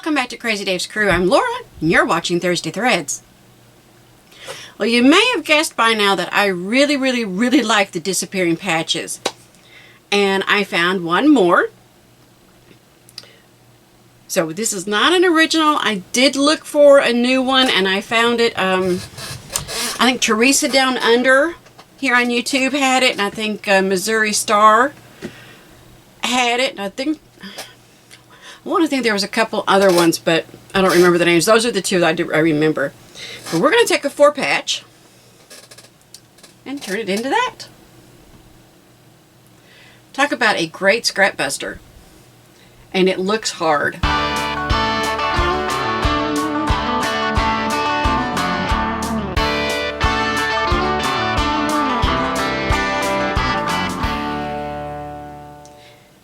welcome back to Crazy Dave's Crew. I'm Laura, and you're watching Thursday Threads. Well, you may have guessed by now that I really like the disappearing patches. And I found one more. So this is not an original. I did look for a new one, and I found it. I think Teresa Down Under here on YouTube had it, and I think Missouri Star had it. And I want to think there was a couple other ones, but I don't remember the names. Those are the two that I remember. But we're going to take a 4-patch and turn it into that. Talk about a great scrap buster. And it looks hard.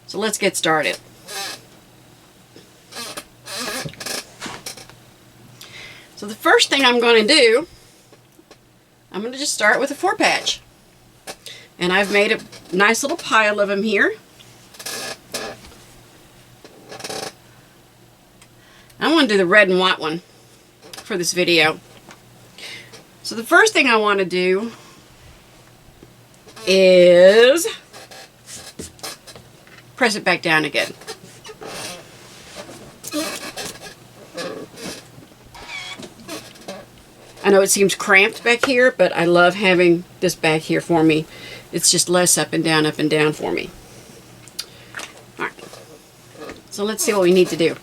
So let's get started. So the first thing I'm going to do, I'm going to just start with a 4-patch. And I've made a nice little pile of them here. I want to do the red and white one for this video. So the first thing I want to do is press it back down again. I know it seems cramped back here, but I love having this back here for me. It's just less up and down for me. Alright, so let's see what we need to do.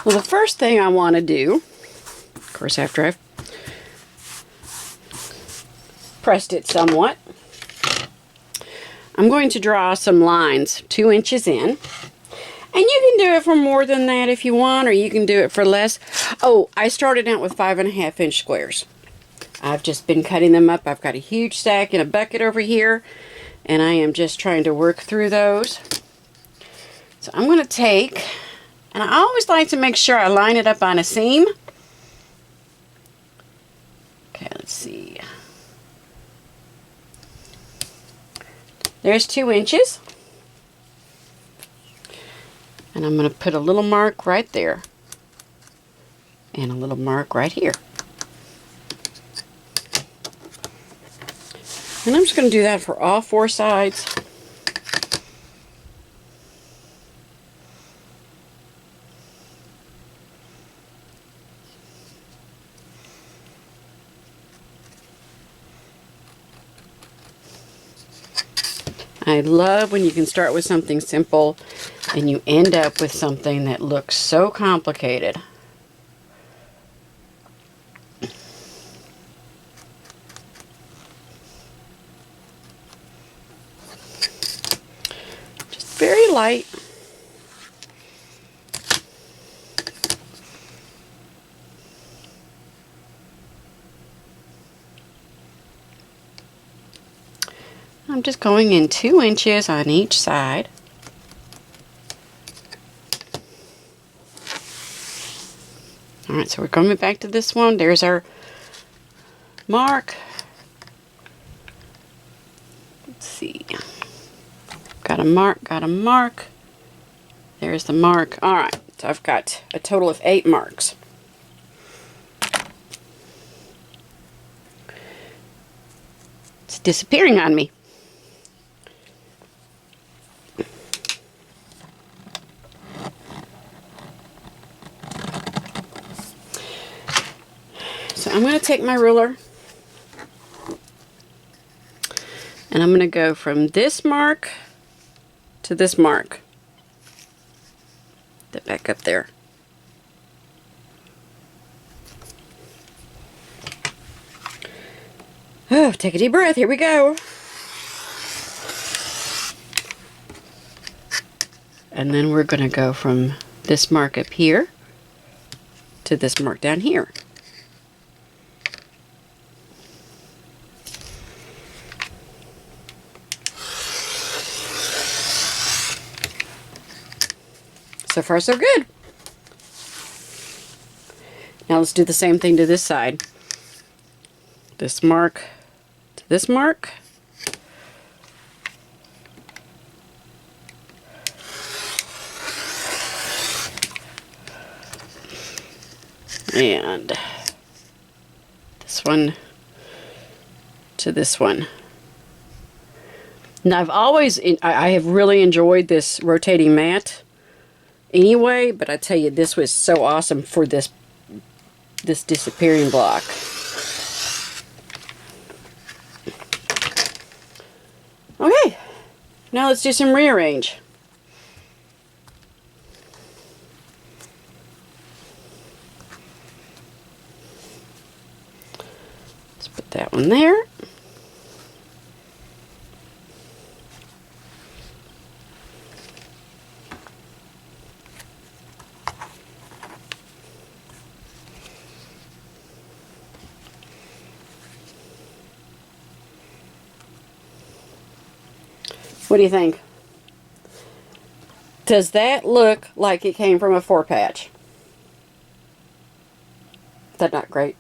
Well, the first thing I want to do, of course after I've pressed it somewhat, I'm going to draw some lines 2 inches in. And you can do it for more than that if you want, or you can do it for less. Oh, I started out with 5.5 inch squares. I've just been cutting them up. I've got a huge stack in a bucket over here, and I am just trying to work through those. So I'm going to take, and I always like to make sure I line it up on a seam. Okay, let's see. There's 2 inches. And I'm going to put a little mark right there. And a little mark right here. And I'm just going to do that for all 4 sides. I love when you can start with something simple and you end up with something that looks so complicated. Just very light. I'm just going in 2 inches on each side. Alright, so we're coming back to this one. There's our mark. Let's see. Got a mark. There's the mark. Alright, so I've got a total of 8 marks. It's disappearing on me. So I'm going to take my ruler and I'm going to go from this mark to this mark. That back up there. Oh, take a deep breath. Here we go. And then we're going to go from this mark up here to this mark down here. So far, so good. Now let's do the same thing to this side. This mark to this mark. And this one to this one. Now I have really enjoyed this rotating mat anyway, but I tell you, this was so awesome for this disappearing block. Okay, now let's do some rearrange. Let's put that one there. What do you think? Does that look like it came from a 4-patch? Is that not great?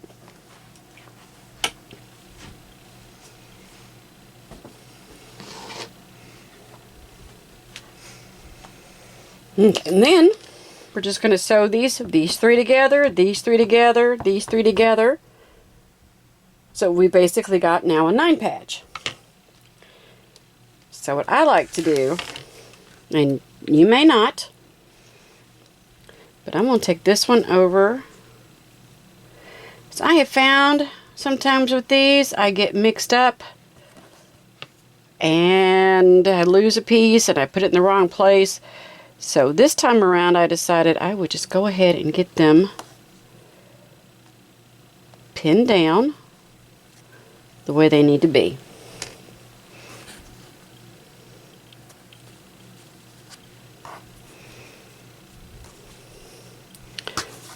Okay, and then we're just going to sew these 3 together, these 3 together, these 3 together. So we basically got now a 9-patch. So what I like to do, and you may not, but I'm going to take this one over. So I have found sometimes with these I get mixed up and I lose a piece and I put it in the wrong place. So this time around I decided I would just go ahead and get them pinned down the way they need to be.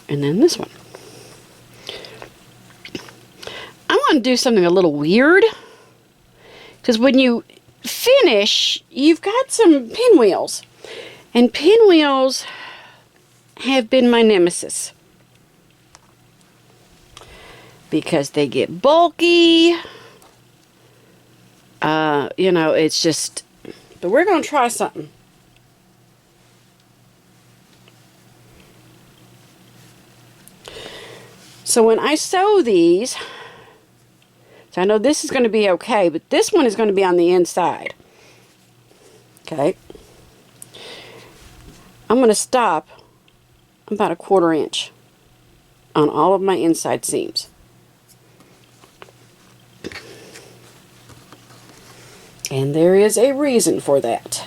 And then this one. I want to do something a little weird, because when you finish, you've got some pinwheels. And pinwheels have been my nemesis, because they get bulky. You know, it's just, but we're going to try something. So when I sew these, so I know this is going to be okay, but this one is going to be on the inside. Okay. I'm going to stop about 1/4 inch on all of my inside seams. And there is a reason for that.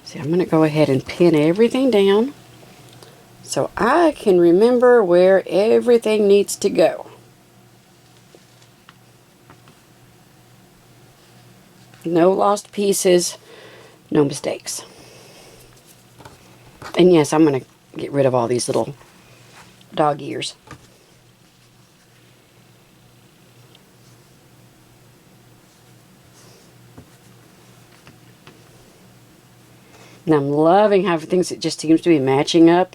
See, I'm going to go ahead and pin everything down so I can remember where everything needs to go. No lost pieces, no mistakes. And yes, I'm going to get rid of all these little dog ears. And I'm loving how things it just seems to be matching up.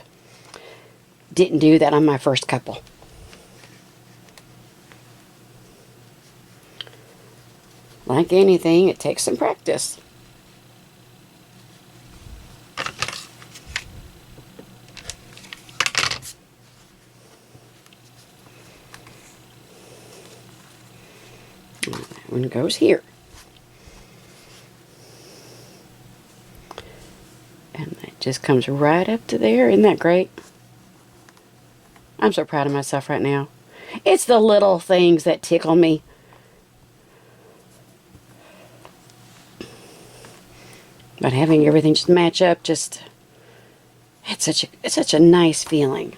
Didn't do that on my first couple. Like anything, it takes some practice. And that one goes here. And that just comes right up to there. Isn't that great? I'm so proud of myself right now. It's the little things that tickle me. But having everything just match up, it's such a nice feeling.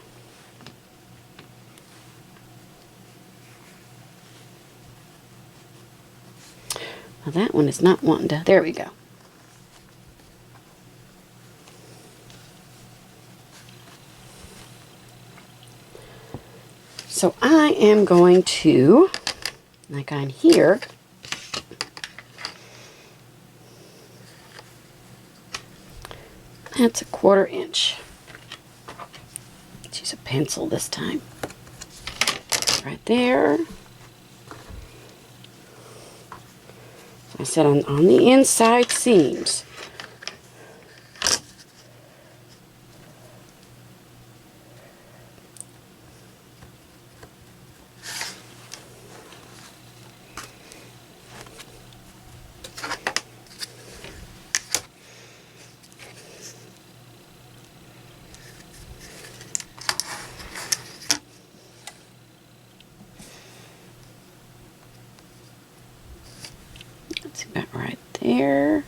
Well, that one is not wanting to. There we go. So I am going to, like on here, that's 1/4 inch. Let's use a pencil this time. Right there. I said on the inside seams. That's about right there.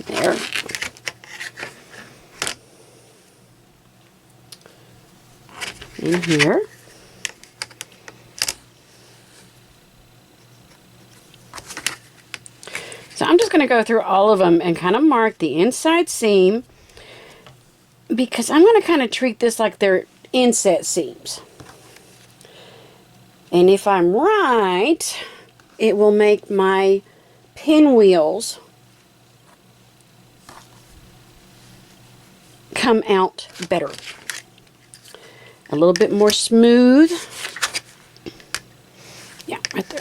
There. In here. So I'm just going to go through all of them and kind of mark the inside seam, because I'm going to kind of treat this like they're inset seams. And if I'm right, it will make my pinwheels come out better. A little bit more smooth. Yeah, right there.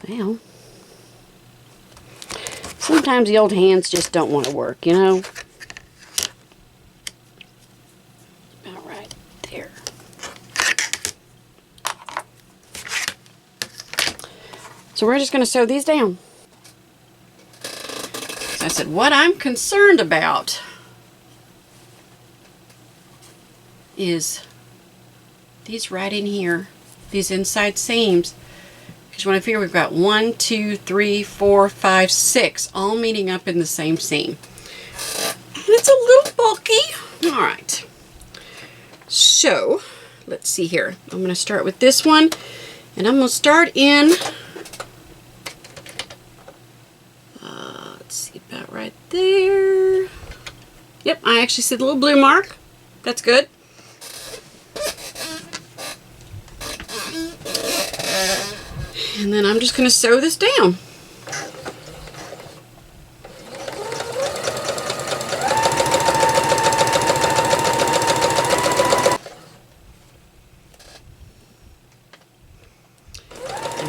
Well, sometimes the old hands just don't want to work, you know? About right there. So we're just going to sew these down. So I said, what I'm concerned about is these right in here, these inside seams. Because when I figure we've got 1, 2, 3, 4, 5, 6 all meeting up in the same seam. And it's a little bulky. All right. So, let's see here. I'm going to start with this one. And I'm going to start in, let's see, about right there. Yep, I actually see the little blue mark. That's good. And then I'm just going to sew this down.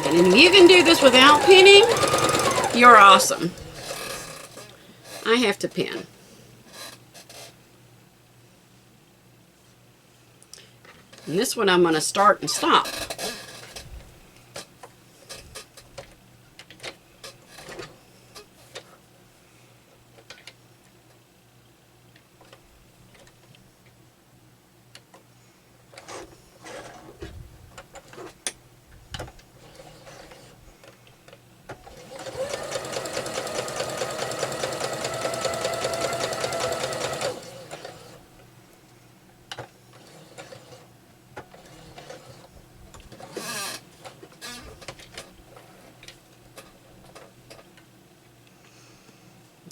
And if you can do this without pinning, you're awesome. I have to pin. And this one I'm going to start and stop.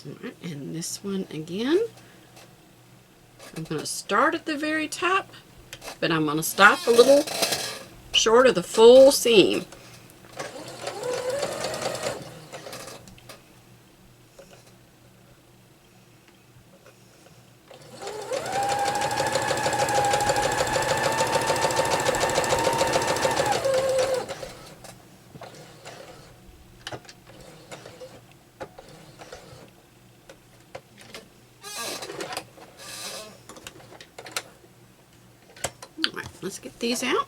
Alright, and this one again. I'm going to start at the very top, but I'm going to stop a little short of the full seam. Let's get these out.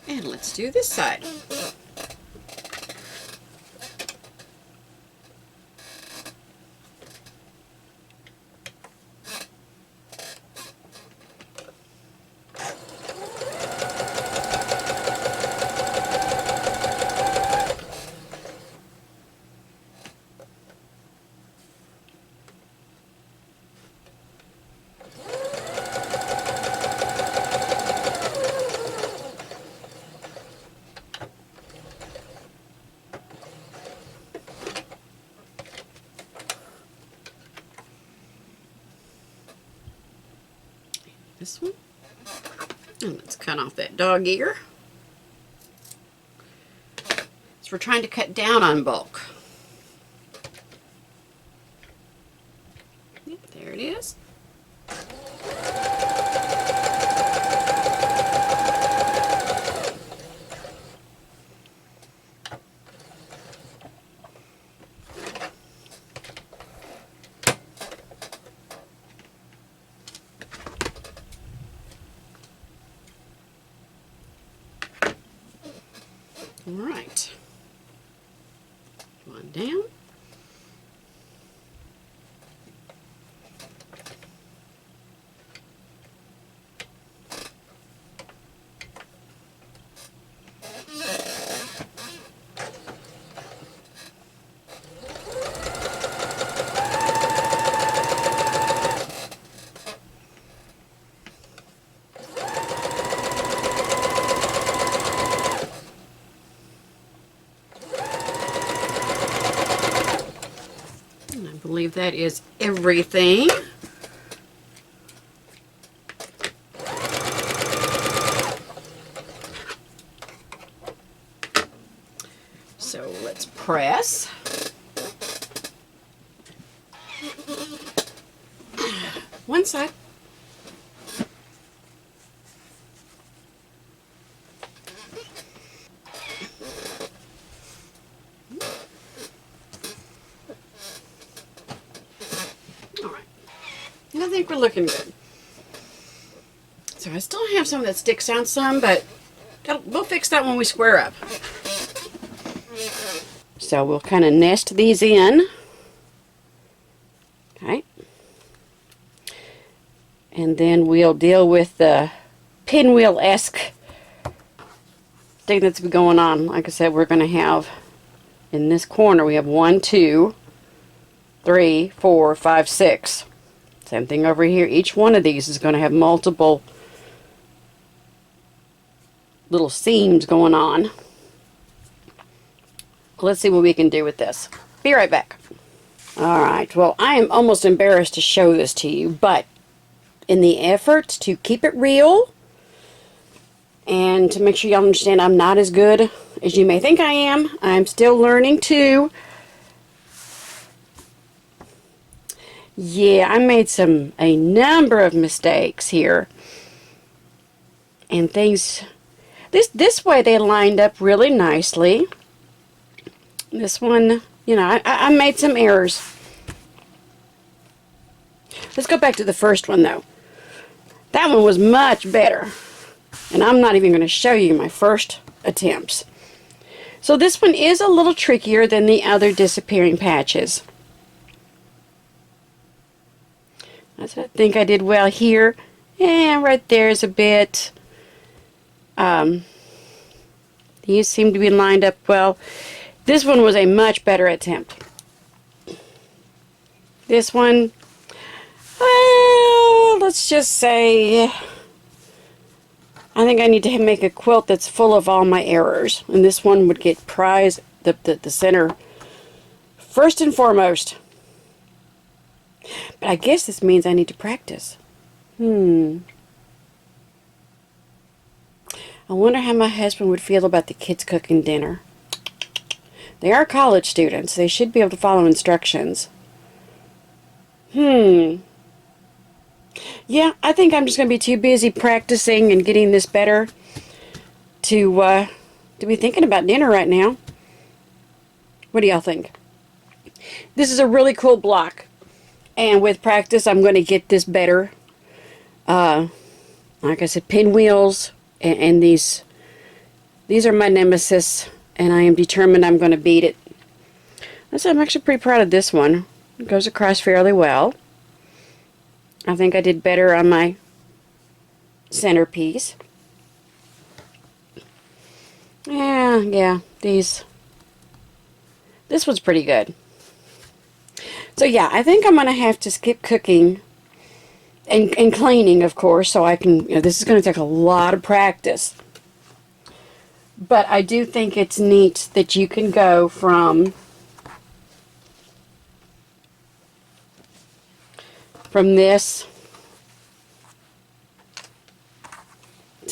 And let's do this side. this one. And let's cut off that dog ear. So we're trying to cut down on bulk. Yep, there it is. All right, one down. I believe that is everything. So let's press. One side. I think we're looking good. So I still have some that sticks out some, but we'll fix that when we square up. So we'll kind of nest these in. Okay. And then we'll deal with the pinwheel-esque thing that's going on. Like I said, we're going to have in this corner, we have 1, 2, 3, 4, 5, 6. Same thing over here. Each one of these is going to have multiple little seams going on. Let's see what we can do with this. Be right back. Alright, well, I am almost embarrassed to show this to you, but in the effort to keep it real and to make sure y'all understand I'm not as good as you may think I am, I'm still learning too. Yeah, I made a number of mistakes here. And things, this way they lined up really nicely. This one, you know, I made some errors. Let's go back to the first one though. That one was much better. And I'm not even going to show you my first attempts. So this one is a little trickier than the other disappearing patches. I think I did well here. And right there is a bit. These seem to be lined up well. This one was a much better attempt. This one, well, let's just say, I think I need to make a quilt that's full of all my errors. And this one would get prize, the center, first and foremost. But I guess this means I need to practice. I wonder how my husband would feel about the kids cooking dinner. They are college students. They should be able to follow instructions. Yeah, I think I'm just going to be too busy practicing and getting this better to be thinking about dinner right now. What do y'all think? This is a really cool block. And with practice, I'm going to get this better. Like I said, pinwheels and these are my nemesis, and I am determined I'm going to beat it. So I'm actually pretty proud of this one. It goes across fairly well. I think I did better on my centerpiece. Yeah, this was pretty good. So yeah, I think I'm going to have to skip cooking and cleaning, of course, so I can, this is going to take a lot of practice. But I do think it's neat that you can go from this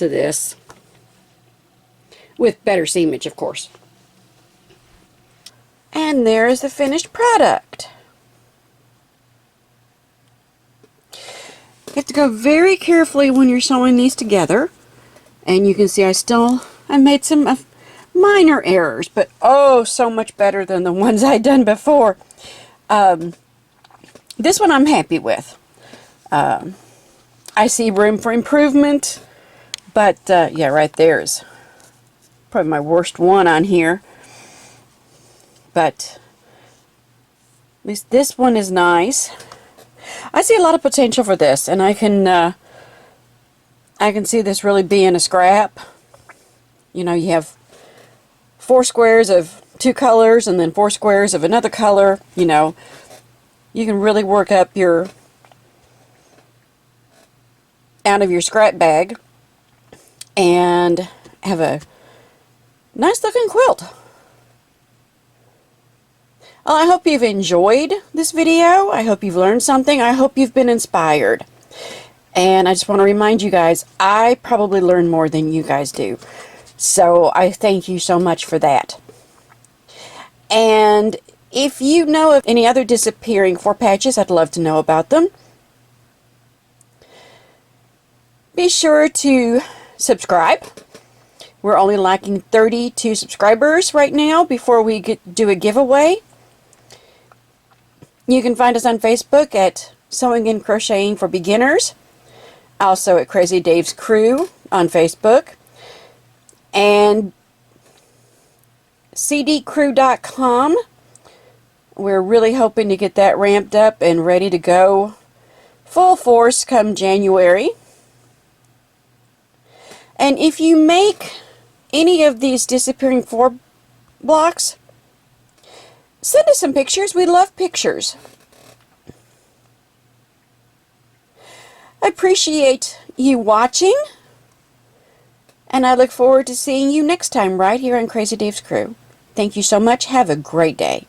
to this with better seamage, of course. And there is the finished product. You have to go very carefully when you're sewing these together. And you can see I made some minor errors, but oh, so much better than the ones I'd done before. This one I'm happy with. I see room for improvement, but yeah, right there's probably my worst one on here. But at least this one is nice. I see a lot of potential for this, and I can see this really being a scrap. You know, you have 4 squares of 2 colors and then 4 squares of another color. You know, you can really work up out of your scrap bag and have a nice looking quilt. Well, I hope you've enjoyed this video. I hope you've learned something. I hope you've been inspired. And I just want to remind you guys, I probably learn more than you guys do. So I thank you so much for that. And if you know of any other disappearing 4 patches, I'd love to know about them. Be sure to subscribe. We're only lacking 32 subscribers right now before we do a giveaway. You can find us on Facebook at Sewing and Crocheting for Beginners. Also at CrazyDavesCrew on Facebook. And cdcrew.com. We're really hoping to get that ramped up and ready to go full force come January. And if you make any of these disappearing 4 blocks, send us some pictures. We love pictures. I appreciate you watching, and I look forward to seeing you next time right here on Crazy Dave's Crew. Thank you so much. Have a great day.